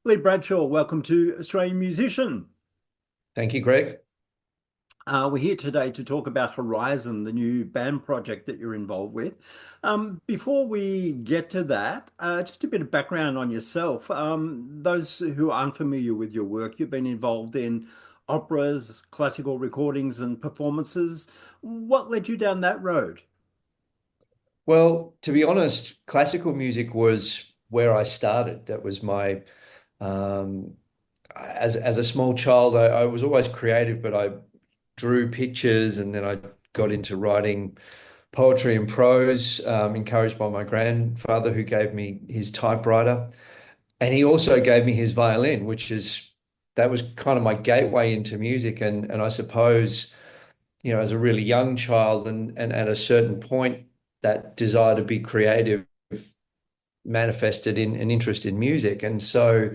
Lee Bradshaw, welcome to Australian Musician. Thank you, Greg. We're here today to talk about Horizon, the new band project that you're involved with. Before we get to that, just a bit of background on yourself. Those who aren't familiar with your work, you've been involved in operas, classical recordings, and performances. What led you down that road? Well, to be honest, classical music was where I started. That was my um, as a small child, I was always creative, but I drew pictures and then I got into writing poetry and prose, encouraged by my grandfather who gave me his typewriter. And he also gave me his violin, that was kind of my gateway into music. And I suppose, as a really young child and at a certain point, that desire to be creative manifested in an interest in music. And so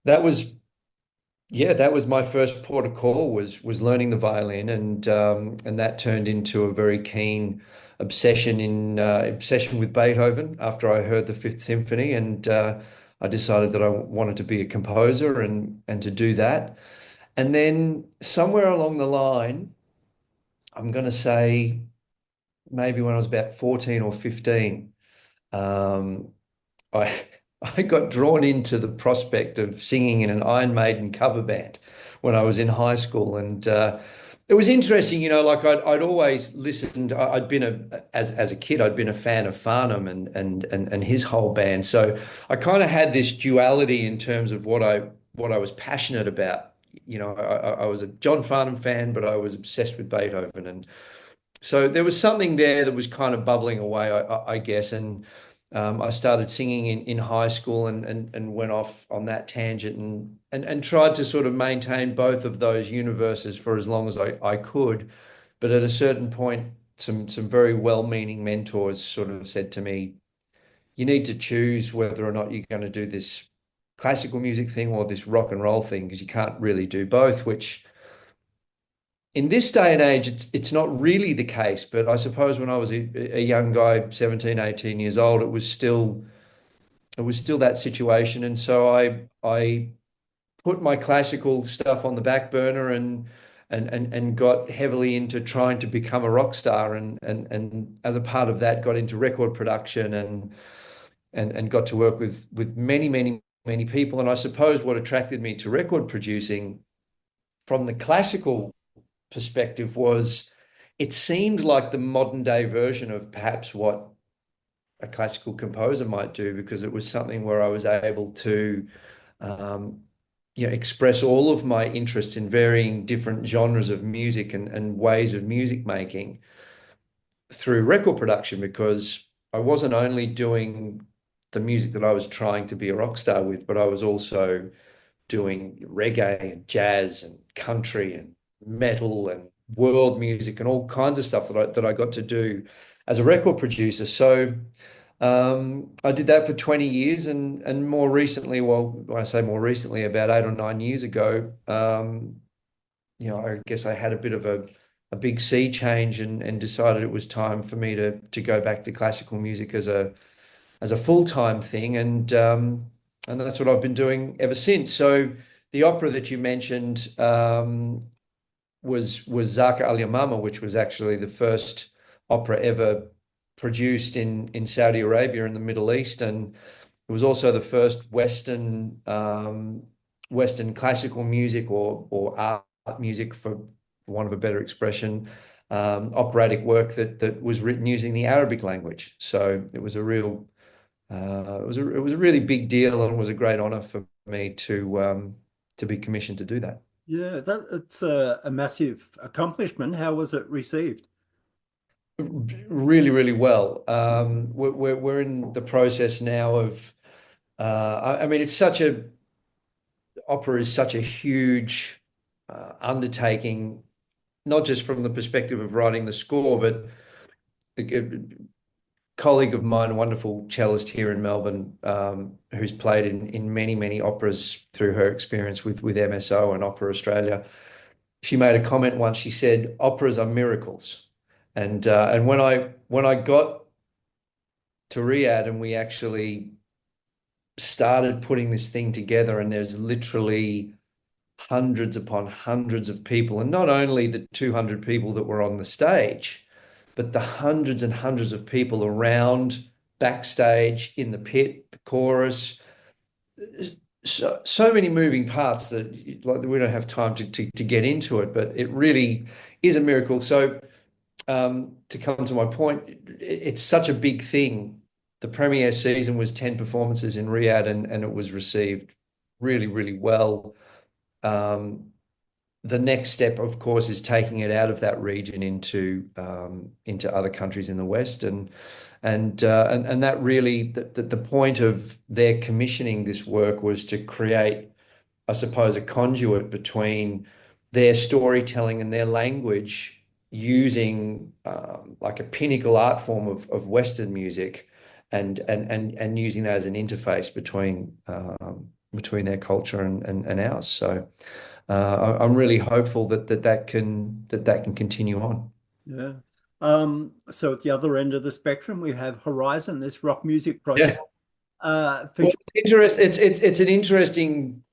that was, yeah, that was my first port of call was learning the violin, and that turned into a very keen obsession with Beethoven after I heard the Fifth Symphony, and I decided that I wanted to be a composer and to do that. And then somewhere along the line, I'm going to say maybe when I was about 14 or 15, um, I I got drawn into the prospect of singing in an Iron Maiden cover band when I was in high school, and it was interesting. Like I'd always listened. I'd been as a kid, I'd been a fan of Farnham and his whole band. So I kind of had this duality in terms of what I was passionate about. I was a John Farnham fan, but I was obsessed with Beethoven, and so there was something there that was kind of bubbling away, I guess. And I started singing in high school and went off on that tangent and tried to sort of maintain both of those universes for as long as I could. But at a certain point, some very well-meaning mentors sort of said to me, you need to choose whether or not you're going to do this classical music thing or this rock and roll thing, because you can't really do both, which in this day and age, it's not really the case. But I suppose when I was a young guy, 17, 18 years old, it was still that situation. And so I put my classical stuff on the back burner and got heavily into trying to become a rock star, and as a part of that got into record production and got to work with many people. And I suppose what attracted me to record producing from the classical perspective was it seemed like the modern day version of perhaps what a classical composer might do, because it was something where I was able to um, express all of my interests in varying different genres of music and ways of music making through record production, because I wasn't only doing the music that I was trying to be a rock star with, but I was also doing reggae and jazz and country and metal and world music and all kinds of stuff that I got to do as a record producer. So I did that for 20 years, and more recently, well, when I say more recently, about 8 or 9 years ago, I guess I had a bit of a big sea change and decided it was time for me to go back to classical music as a full-time thing, and that's what I've been doing ever since. So the opera that you mentioned was Zaka Al Yamama, which was actually the first opera ever produced in Saudi Arabia in the Middle East, and it was also the first Western classical music or art music, for want of a better expression, operatic work that was written using the Arabic language. So it was a real it was a really big deal, and it was a great honor for me to be commissioned to do that. Yeah, it's a massive accomplishment. How was it received? Really, really well. We're in the process now of. I mean, opera is such a huge undertaking, not just from the perspective of writing the score, but a colleague of mine, a wonderful cellist here in Melbourne, who's played in many operas through her experience with MSO and Opera Australia. She made a comment once. She said, "Operas are miracles." And when I got to Riyadh and we actually started putting this thing together, and there's literally hundreds upon hundreds of people, and not only the 200 people that were on the stage, but the hundreds and hundreds of people around, backstage, in the pit, the chorus. So many moving parts that like we don't have time to get into it, but it really is a miracle. So to come to my point, it's such a big thing. The premiere season was 10 performances in Riyadh, and it was received really, really well. Um, the next step, of course, is taking it out of that region into other countries in the West, and that really the point of their commissioning this work was to create, I suppose, a conduit between their storytelling and their language using like a pinnacle art form of Western music, and using that as an interface between their culture and ours. So. I'm really hopeful that can continue on. Yeah. So at the other end of the spectrum, we have Horizon, this rock music project, Yeah. Well, feature. it's an interesting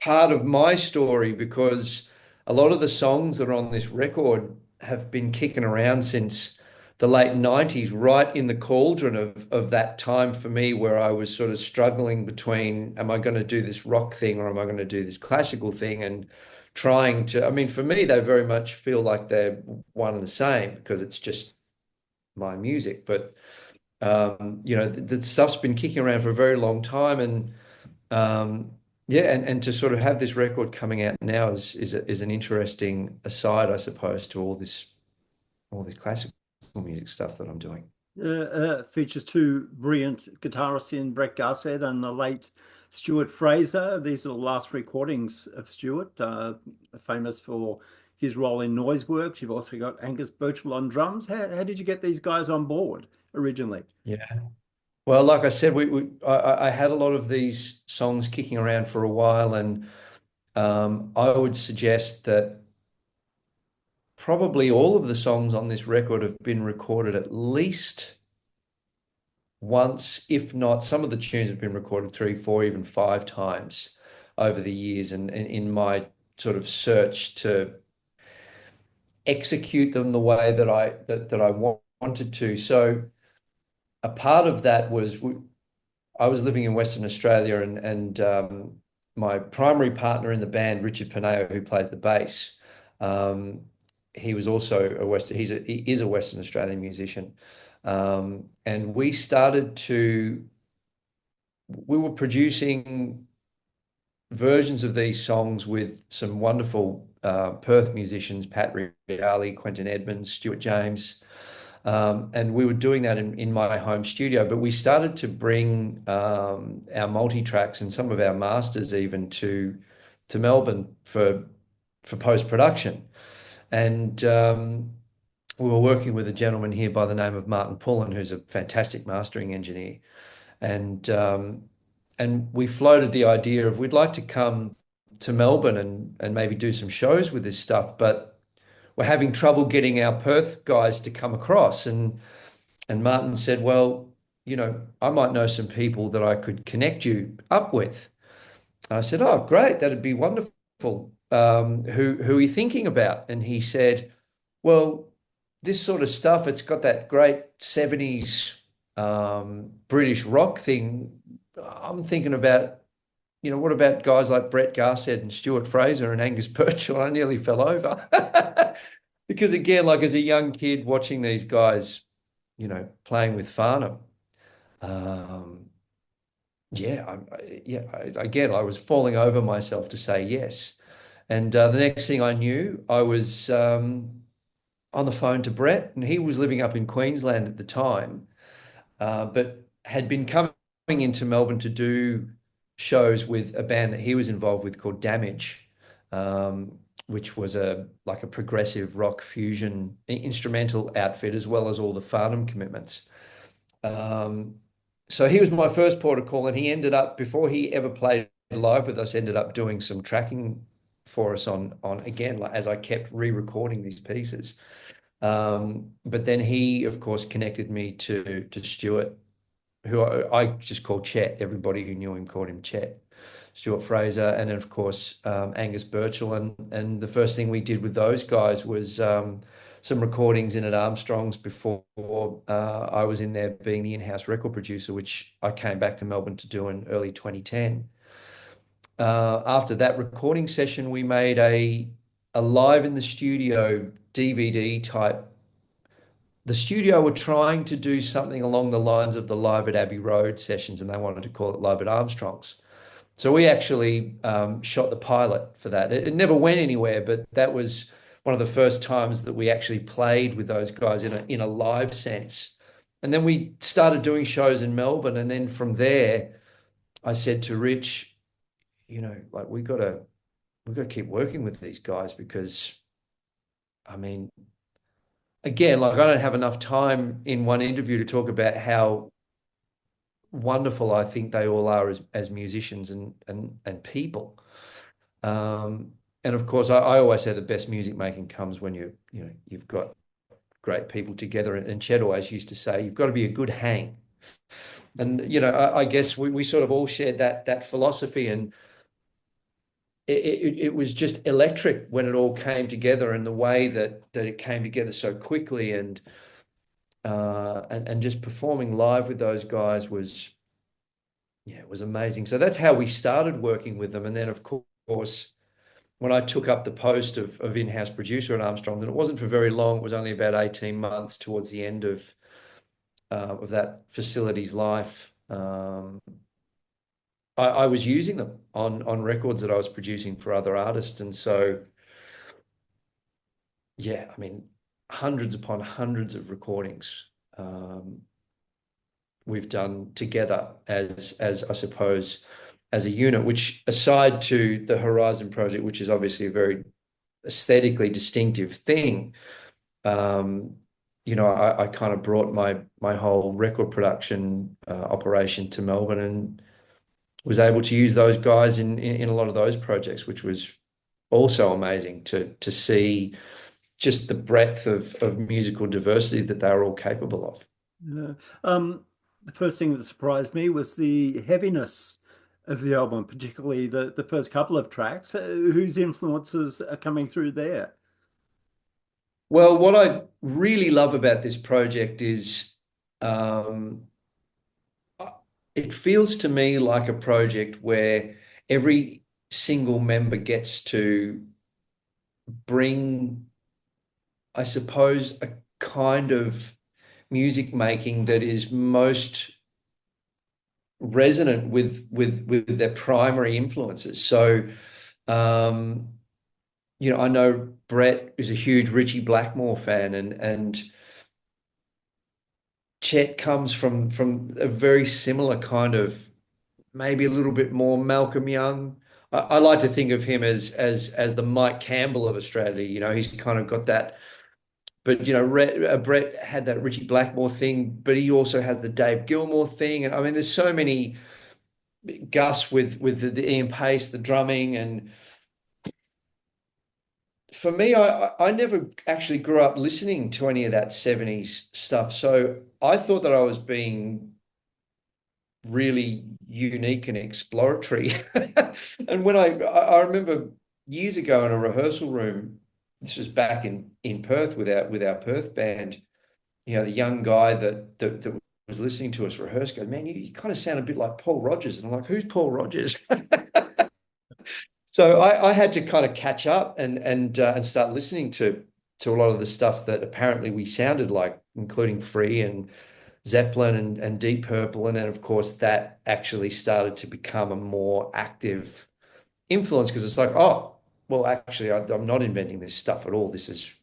part of my story because a lot of the songs that are on this record have been kicking around since the late 90s, right in the cauldron of that time for me where I was sort of struggling between, am I going to do this rock thing or am I going to do this classical thing? And trying to, I mean, for me, they very much feel like they're one and the same because it's just my music. But the stuff's been kicking around for a very long time, and yeah, and to sort of have this record coming out now is an interesting aside, I suppose, to all this classical music stuff that I'm doing. Features two brilliant guitarists in Brett Garsed and the late Stuart Fraser. These are the last recordings of Stuart, famous for his role in Noiseworks. You've also got Angus Birchall on drums. How did you get these guys on board originally? Yeah. Well, like I said, I had a lot of these songs kicking around for a while, and I would suggest that probably all of the songs on this record have been recorded at least once, if not, some of the tunes have been recorded three, four, even five times over the years. And in my sort of search to execute them the way that I wanted to. So a part of that was I was living in Western Australia, and my primary partner in the band, Richard Paneo, who plays the bass, um, he was also he is a Western Australian musician. And we were producing versions of these songs with some wonderful Perth musicians, Pat Reale, Quentin Edmonds, Stuart James. And we were doing that in my home studio, but we started to bring our multi-tracks and some of our masters even to Melbourne for post-production. And we were working with a gentleman here by the name of Martin Pullen, who's a fantastic mastering engineer. And we floated the idea of we'd like to come to Melbourne and maybe do some shows with this stuff, but we're having trouble getting our Perth guys to come across. And Martin said, well, I might know some people that I could connect you up with. And I said, oh, great, that'd be wonderful. Who are you thinking about? And he said, well, this sort of stuff, it's got that great 70s British rock thing. I'm thinking about, what about guys like Brett Garsed and Stuart Fraser and Angus Birchall? I nearly fell over. Because again, like as a young kid watching these guys, playing with Farnham, um, yeah, again, I was falling over myself to say yes. And the next thing I knew, I was on the phone to Brett, and he was living up in Queensland at the time, but had been coming into Melbourne to do shows with a band that he was involved with called Damage, which was like a progressive rock fusion instrumental outfit, as well as all the Farnham commitments. Um, so he was my first port of call, and he ended up, before he ever played live with us, ended up doing some tracking for us on again, like, as I kept re-recording these pieces. But then he, of course, connected me to Stuart, who I just called Chet. Everybody who knew him called him Chet. Stuart Fraser, and then of course Angus Birchall, and the first thing we did with those guys was some recordings in at Armstrong's before I was in there being the in-house record producer, which I came back to Melbourne to do in early 2010. After that recording session, we made a live in the studio DVD type. The studio were trying to do something along the lines of the Live at Abbey Road sessions, and they wanted to call it Live at Armstrong's. So we actually shot the pilot for that. It never went anywhere, but that was one of the first times that we actually played with those guys in a live sense. And then we started doing shows in Melbourne, and then from there, I said to Rich, like we got to keep working with these guys because, I mean, again, like I don't have enough time in one interview to talk about how wonderful I think they all are as musicians and people. And of course, I always say the best music making comes when you've got great people together. And Chet always used to say, you've got to be a good hang. And I guess we sort of all shared that philosophy, and it was just electric when it all came together, and the way that it came together so quickly, and just performing live with those guys was, yeah, it was amazing. So that's how we started working with them. And then of course, when I took up the post of in-house producer at Armstrong, then it wasn't for very long. It was only about 18 months towards the end of that facility's life. I was using them on records that I was producing for other artists. And so, yeah, I mean, hundreds upon hundreds of recordings we've done together as I suppose, as a unit, which aside to the Horizon project, which is obviously a very aesthetically distinctive thing, I kind of brought my whole record production operation to Melbourne and was able to use those guys in a lot of those projects, which was also amazing to see just the breadth of musical diversity that they were all capable of. Yeah. The first thing that surprised me was the heaviness of the album, particularly the first couple of tracks. Whose influences are coming through there? Well, what I really love about this project is um, it feels to me like a project where every single member gets to bring, I suppose, a kind of music making that is most resonant with their primary influences. So, um, I know Brett is a huge Richie Blackmore fan, and Chet comes from a very similar kind of, maybe a little bit more Malcolm Young. I like to think of him as the Mike Campbell of Australia. He's kind of got that. But Brett had that Richie Blackmore thing, but he also has the Dave Gilmore thing, and I mean, there's so many. Gus with the Ian Pace, the drumming, and for me, I never actually grew up listening to any of that 70s stuff, so I thought that I was being really unique and exploratory. And when I remember years ago in a rehearsal room, this was back in Perth with our Perth band, the young guy that was listening to us rehearse goes, man, you kind of sound a bit like Paul Rodgers. And I'm like, who's Paul Rodgers? So I had to kind of catch up and start listening to a lot of the stuff that apparently we sounded like, including Free and Zeppelin and Deep Purple. And then, of course, that actually started to become a more active influence because it's like, oh, well, actually, I'm not inventing this stuff at all. This is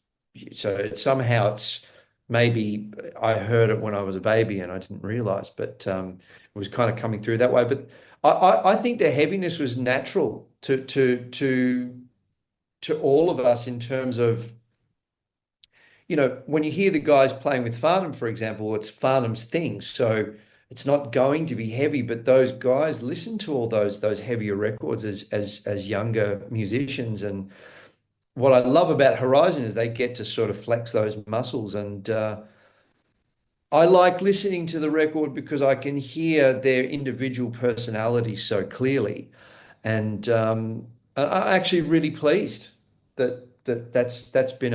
so somehow it's maybe I heard it when I was a baby and I didn't realize, but it was kind of coming through that way. But I think the heaviness was natural to all of us in terms of, when you hear the guys playing with Farnham, for example, it's Farnham's thing. So it's not going to be heavy, but those guys listen to all those heavier records as younger musicians. And what I love about Horizon is they get to sort of flex those muscles. And I like listening to the record because I can hear their individual personalities so clearly, and I'm actually really pleased that's been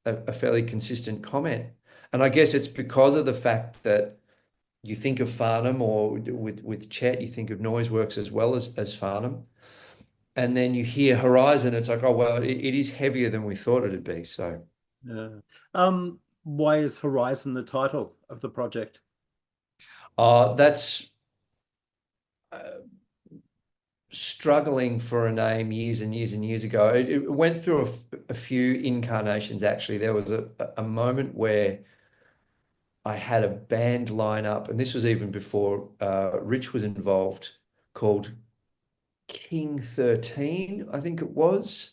a fairly consistent comment. And I guess it's because of the fact that you think of Farnham, or with Chet, you think of Noiseworks as well as Farnham. And then you hear Horizon, it's like, oh, well, it is heavier than we thought it'd be. So Why is Horizon the title of the project? that's uh, struggling for a name years and years and years ago. It went through a few incarnations, actually. There was a moment where I had a band lineup, and this was even before Rich was involved, called King 13, I think it was.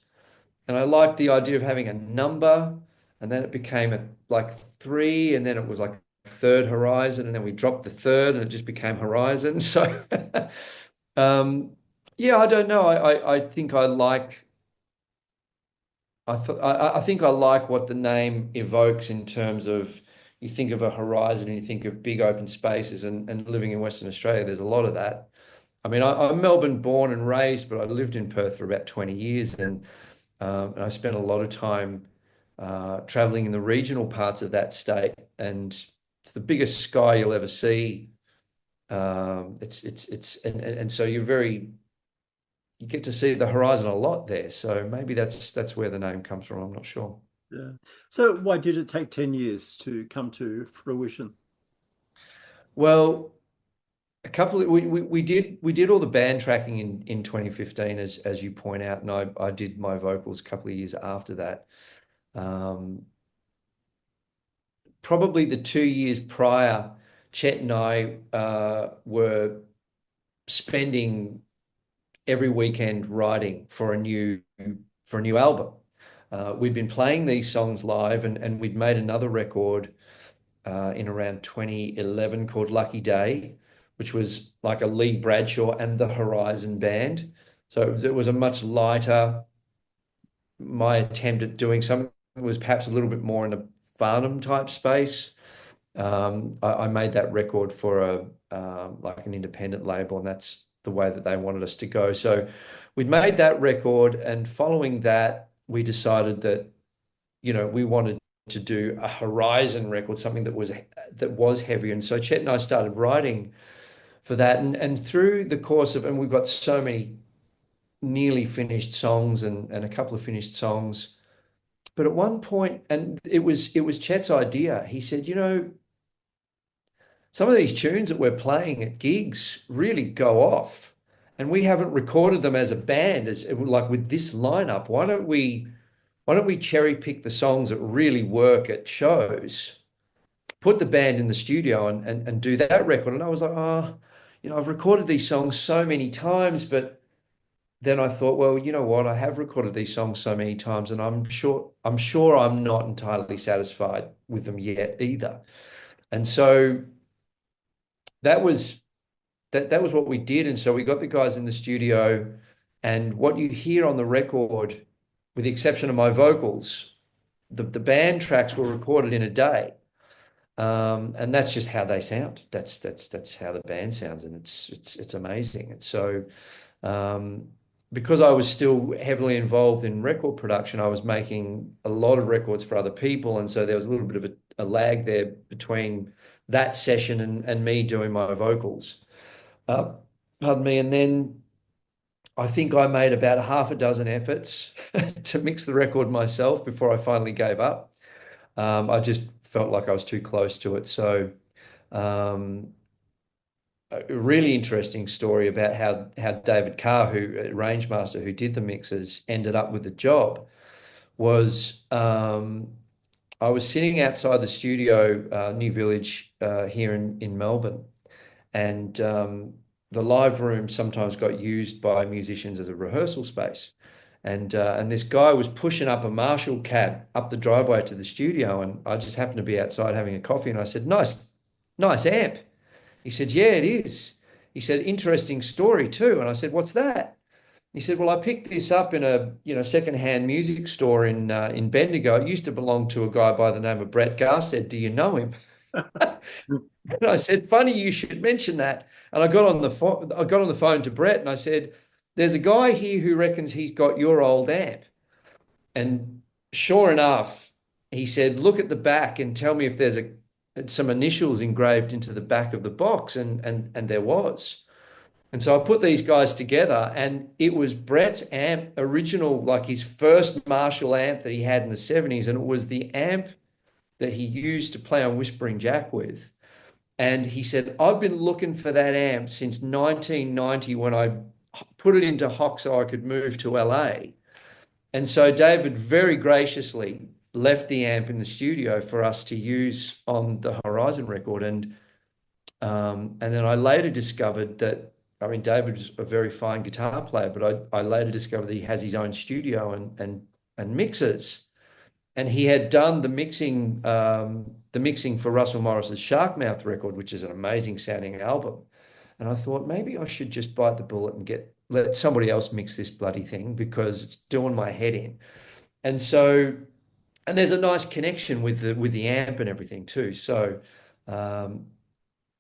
And I liked the idea of having a number, and then it became like three, and then it was like third horizon, and then we dropped the third, and it just became horizon. So, um, yeah, I don't know. I think I like. I think I like what the name evokes in terms of, you think of a horizon and you think of big open spaces, and living in Western Australia, there's a lot of that. I mean, I'm Melbourne born and raised, but I lived in Perth for about 20 years, and I spent a lot of time traveling in the regional parts of that state, and it's the biggest sky you'll ever see. And so you get to see the horizon a lot there. So maybe that's where the name comes from. I'm not sure. Yeah. So why did it take 10 years to come to fruition? Well, a couple of we did all the band tracking in 2015, as you point out, and I did my vocals a couple of years after that. Um, Probably the 2 years prior, Chet and I were spending every weekend writing for a new album. We'd been playing these songs live, and we'd made another record in around 2011 called Lucky Day, which was like a Lee Bradshaw and the Horizon band. So it was a much lighter. My attempt at doing something was perhaps a little bit more in a Farnham type space. I made that record for like an independent label, and that's the way that they wanted us to go. So we'd made that record, and following that, we decided that we wanted to do a Horizon record, something that was heavier. And so Chet and I started writing for that, and through the course of, and we've got so many nearly finished songs and a couple of finished songs. But at one point, and it was Chet's idea. He said, some of these tunes that we're playing at gigs really go off, and we haven't recorded them as a band, as like with this lineup. Why don't we cherry pick the songs that really work at shows, put the band in the studio, and do that record? And I was like, oh, I've recorded these songs so many times, but then I thought, well, you know what? I have recorded these songs so many times, and I'm sure I'm not entirely satisfied with them yet either. And so that was that was what we did. And so we got the guys in the studio, and what you hear on the record, with the exception of my vocals, the band tracks were recorded in a day. And that's just how they sound. That's how the band sounds, and it's amazing. And so because I was still heavily involved in record production, I was making a lot of records for other people, and so there was a little bit of a lag there between that session and me doing my vocals. Uh, Pardon me. And then I think I made about half a dozen efforts to mix the record myself before I finally gave up. I just felt like I was too close to it. So, um, a really interesting story about how David Carr, who range master who did the mixes, ended up with the job was, I was sitting outside the studio, New Village, here in Melbourne, and the live room sometimes got used by musicians as a rehearsal space. And this guy was pushing up a Marshall cab up the driveway to the studio, and I just happened to be outside having a coffee, and I said, "Nice, nice amp." He said, "Yeah, it is." He said, "Interesting story too." And I said, "What's that?" He said, "Well, I picked this up in a secondhand music store in Bendigo. It used to belong to a guy by the name of Brett Garsted. Do you know him?" And I said, funny you should mention that. And I got on the phone to Brett and I said, there's a guy here who reckons he's got your old amp. And sure enough, he said, look at the back and tell me if there's some initials engraved into the back of the box. And there was. And so I put these guys together, and it was Brett's amp, original, like his first Marshall amp that he had in the 70s. And it was the amp that he used to play on Whispering Jack with. And he said, I've been looking for that amp since 1990 when I put it into Hock so I could move to LA. And so David very graciously left the amp in the studio for us to use on the Horizon record. And then I later discovered that, I mean, David's a very fine guitar player, but I later discovered that he has his own studio and mixes. And he had done the mixing for Russell Morris's Sharkmouth record, which is an amazing sounding album. And I thought maybe I should just bite the bullet and let somebody else mix this bloody thing because it's doing my head in. And so, and there's a nice connection with the amp and everything too. Um,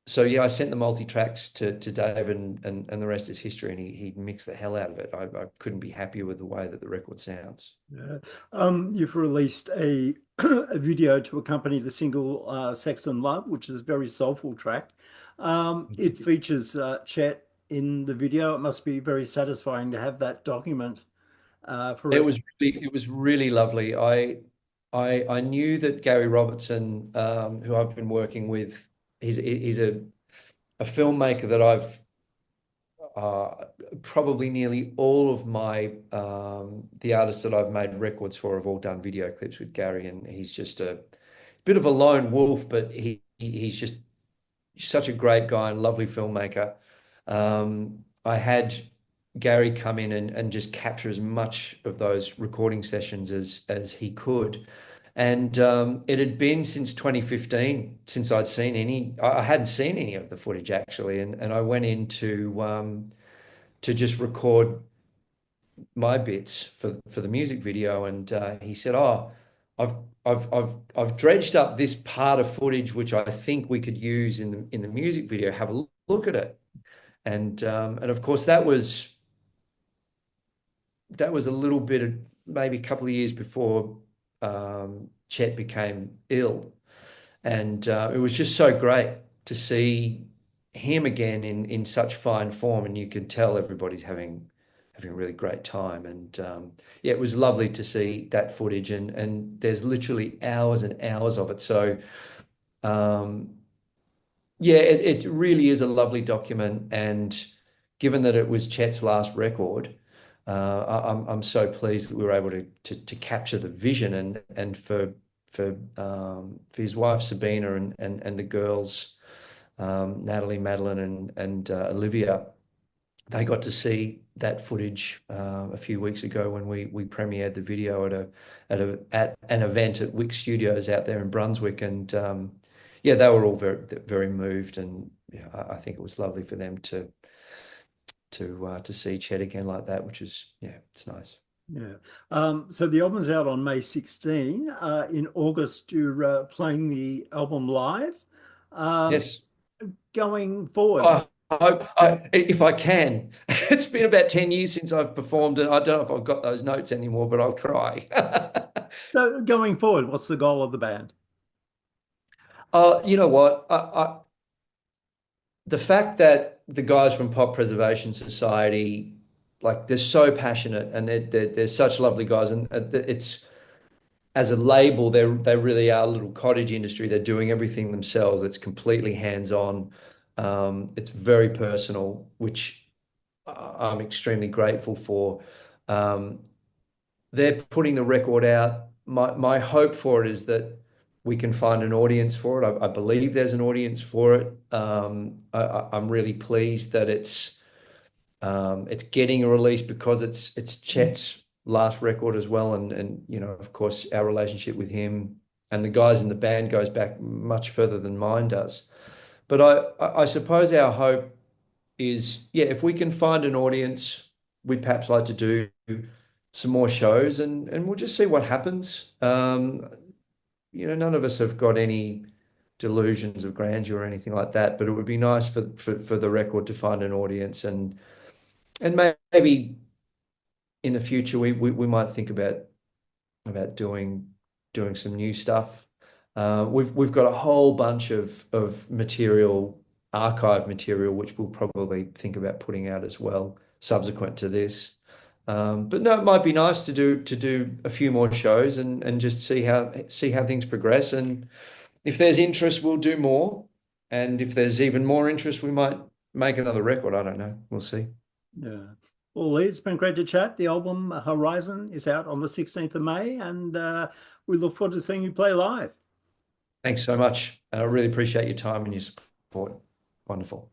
so yeah, I sent the multi-tracks to Dave and the rest is history, and he mixed the hell out of it. I couldn't be happier with the way that the record sounds. Yeah. You've released a a video to accompany the single Sex and Love, which is a very soulful track. It features Chet in the video. It must be very satisfying to have that document for it. It was really lovely. I knew that Gary Robertson, who I've been working with, he's a filmmaker that I've uh, probably nearly all of my the artists that I've made records for have all done video clips with Gary, and he's just a bit of a lone wolf, but he's just such a great guy and lovely filmmaker. I had Gary come in and just capture as much of those recording sessions as he could. And it had been since 2015 since I'd seen any. I hadn't seen any of the footage actually, and I went in to just record my bits for the music video. And he said, "Oh, I've I've dredged up this part of footage which I think we could use in the music video. Have a look at it." And of course that was a little bit of maybe a couple of years before Chet became ill, and it was just so great to see him again in such fine form, and you can tell everybody's having a really great time. And yeah, it was lovely to see that footage, and there's literally hours and hours of it. So um, yeah, it really is a lovely document. And given that it was Chet's last record, I'm so pleased that we were able to capture the vision and for his wife Sabina and the girls, Natalie, Madeline, and Olivia. They got to see that footage a few weeks ago when we premiered the video at an event at Wick Studios out there in Brunswick. And yeah, they were all very moved, and yeah, I think it was lovely for them to see Chet again like that, which is, yeah, it's nice. Yeah. So the album's out on May 16. In August, you're playing the album live. Um, Yes. Going forward, If I can. It's been about 10 years since I've performed, and I don't know if I've got those notes anymore, but I'll try. so going forward, what's the goal of the band? You know what? The fact that the guys from Pop Preservation Society, like, they're so passionate, and they're such lovely guys, and it's as a label, they really are a little cottage industry. They're doing everything themselves. It's completely hands-on. It's very personal, which I'm extremely grateful for. Um, they're putting the record out. My hope for it is that we can find an audience for it. I believe there's an audience for it. I'm really pleased that it's getting a release because it's Chet's last record as well, and you know, of course, our relationship with him and the guys in the band goes back much further than mine does. But I suppose our hope is, yeah, if we can find an audience, we'd perhaps like to do some more shows, and we'll just see what happens. You know, none of us have got any delusions of grandeur or anything like that, but it would be nice for the record to find an audience, and maybe in the future we might think about doing some new stuff. We've got a whole bunch of material, archive material, which we'll probably think about putting out as well subsequent to this. But no, it might be nice to do a few more shows and just see how things progress. And if there's interest, we'll do more. And if there's even more interest, we might make another record. I don't know. We'll see. Yeah. Well, Lee, it's been great to chat. The album Horizon is out on the 16th of May, and we look forward to seeing you play live. Thanks so much. I really appreciate your time and your support. Wonderful.